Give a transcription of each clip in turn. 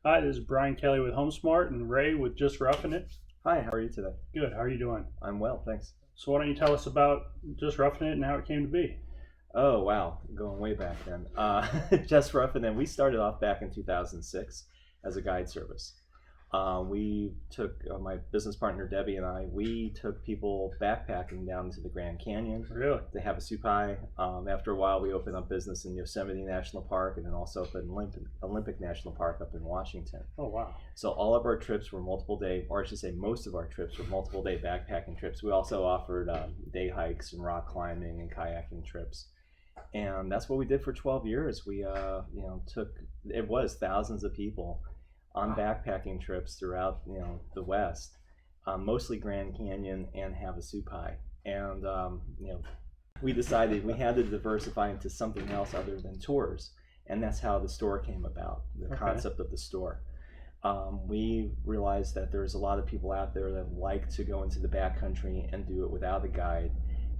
Hi, this is Brian Kelly with HomeSmart and Ray with Just Roughing It. Hi, how are you today? Good. How are you doing? I'm well, thanks. So, why don't you tell us about Just Roughing It and how it came to be? Oh, wow, going way back then. Just Roughin, and we started off back in 2006 as a guide service. We took my business partner Debbie and we took people backpacking down to the Grand Canyon Really? to have a supai. After a while, we opened up business in Yosemite National Park and then also up in Olympic National Park up in Washington. Oh, wow. So all of our trips were multiple day, or I should say most of our trips were multiple day backpacking trips. We also offered day hikes and rock climbing and kayaking trips. And that's what we did for 12 years. We, took, it was thousands of people on backpacking trips throughout, the West, mostly Grand Canyon and Havasupai. And, we decided we had to diversify into something else other than tours. And that's how the store came about, the concept of the store. We realized that there's a lot of people out there that like to go into the backcountry and do it without a guide,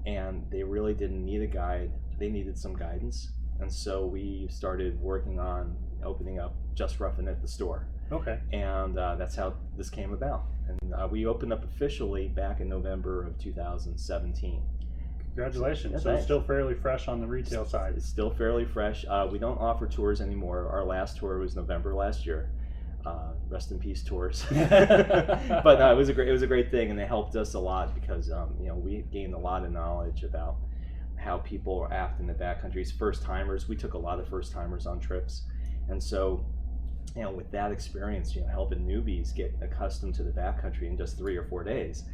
and they really didn't need a guide. They needed some guidance, and so we started working on opening up Just Roughin' at the store, Okay. and that's how this came about. And we opened up officially back in November of 2017. Congratulations. Yeah, So, it's thanks. still fairly fresh on the retail side. It's still fairly fresh. We don't offer tours anymore. Our last tour was November last year. Rest in peace, tours. But no, it was a great thing, and it helped us a lot because we gained a lot of knowledge about how people act in the backcountries. First timers, we took a lot of first timers on trips, and so with that experience, helping newbies get accustomed to the backcountry in just 3 or 4 days,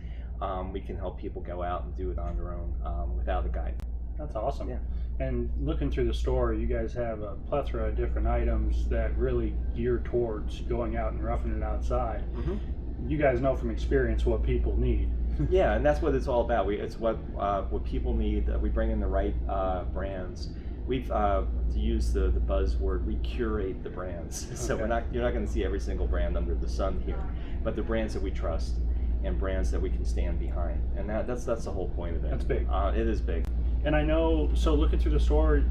we can help people go out and do it on their own without a guide. That's awesome. Yeah. And looking through the store, you guys have a plethora of different items that really gear towards going out and roughing it outside. Mm-hmm. You guys know from experience what people need. Yeah, and that's what it's all about. It's what people need. We bring in the right brands. We've to use the buzzword, we curate the brands. So Okay. you're not going to see every single brand under the sun here, but the brands that we trust and brands that we can stand behind, and that's the whole point of it. That's big. It is big. And I know, so looking through the store,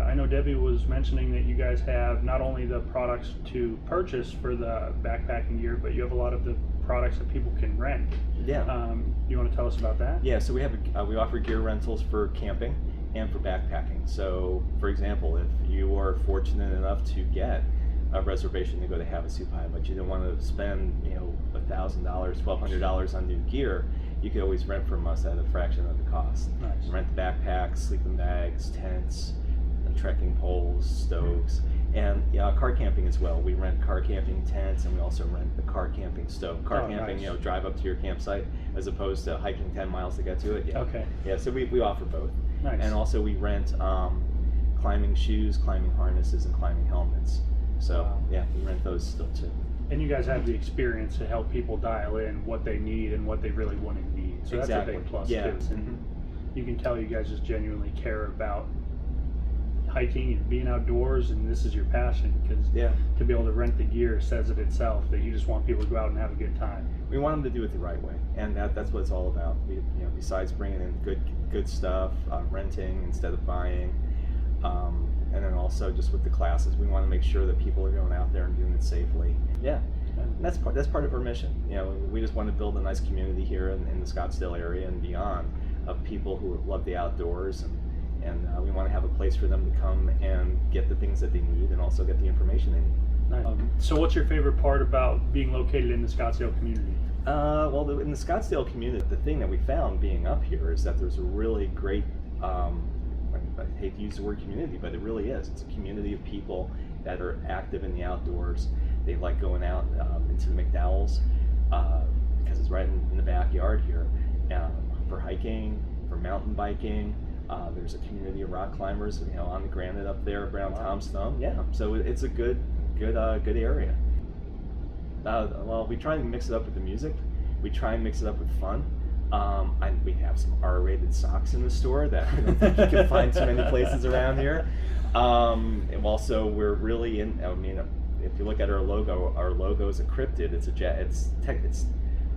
I know Debbie was mentioning that you guys have not only the products to purchase for the backpacking gear, but you have a lot of the products that people can rent. Yeah. You want to tell us about that? Yeah, so we offer gear rentals for camping and for backpacking. So, for example, if you are fortunate enough to get a reservation to go to Havasupai, but you don't want to spend $1,000, $1,200 on new gear, you could always rent from us at a fraction of the cost. Nice. Rent backpacks, sleeping bags, tents, trekking poles, stoves, and car camping as well. We rent car camping tents, and we also rent the car camping stove. Car camping, nice. drive up to your campsite as opposed to hiking 10 miles to get to it. Yeah. Okay. Yeah, so we offer both. Nice. And also we rent climbing shoes, climbing harnesses, and climbing helmets. So Wow. yeah, we rent those still too. And you guys have the experience to help people dial in what they need and what they really want to need. So Exactly. that's a big plus Yeah. too. And you can tell you guys just genuinely care about hiking and being outdoors, and this is your passion, because Yeah. to be able to rent the gear says it itself that you just want people to go out and have a good time. We want them to do it the right way, and that's what it's all about. Besides bringing in good stuff, renting instead of buying, and then also just with the classes, we want to make sure that people are going out there and doing it safely. Yeah, and that's part of our mission. We just want to build a nice community here in the Scottsdale area and beyond of people who love the outdoors, and we want to have a place for them to come and get the things that they need and also get the information they need. Nice. So what's your favorite part about being located in the Scottsdale community? Well, in the Scottsdale community, the thing that we found being up here is that there's a really great, I hate to use the word community, but it really is. It's a community of people that are active in the outdoors. They like going out into the McDowell's because it's right in the backyard here for hiking, for mountain biking. There's a community of rock climbers, on the granite up there around Tom's Thumb. Yeah, so it's a good area. Well, we try and mix it up with the music. We try and mix it up with fun. We have some R-rated socks in the store that I don't think you can find too many places around here. And also, we're really in. I mean, if you look at our logo is a cryptid. It's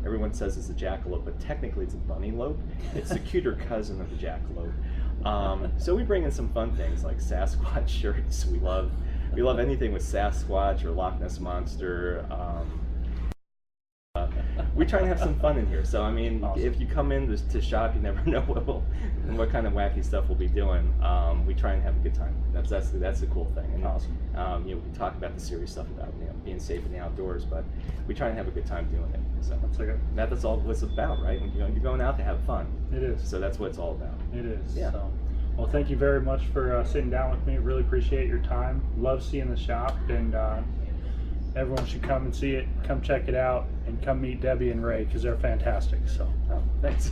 everyone says it's a jackalope, but technically it's a bunny lope. It's the cuter cousin of the jackalope. So we bring in some fun things like Sasquatch shirts. We love We love anything with Sasquatch or Loch Ness Monster. We try and have some fun in here. So I mean, Awesome. if you come in to shop, you never know what kind of wacky stuff we'll be doing. We try and have a good time. That's the cool thing. And, Awesome. we talk about the serious stuff about being safe in the outdoors, but we try and have a good time doing it. So that's all what it's about, right? You're going out to have fun. It is. So that's what it's all about. It is. Yeah. So, well, thank you very much for sitting down with me. Really appreciate your time. Love seeing the shop, and everyone should come and see it. Come check it out, and come meet Debbie and Ray because they're fantastic. So, Oh, thanks.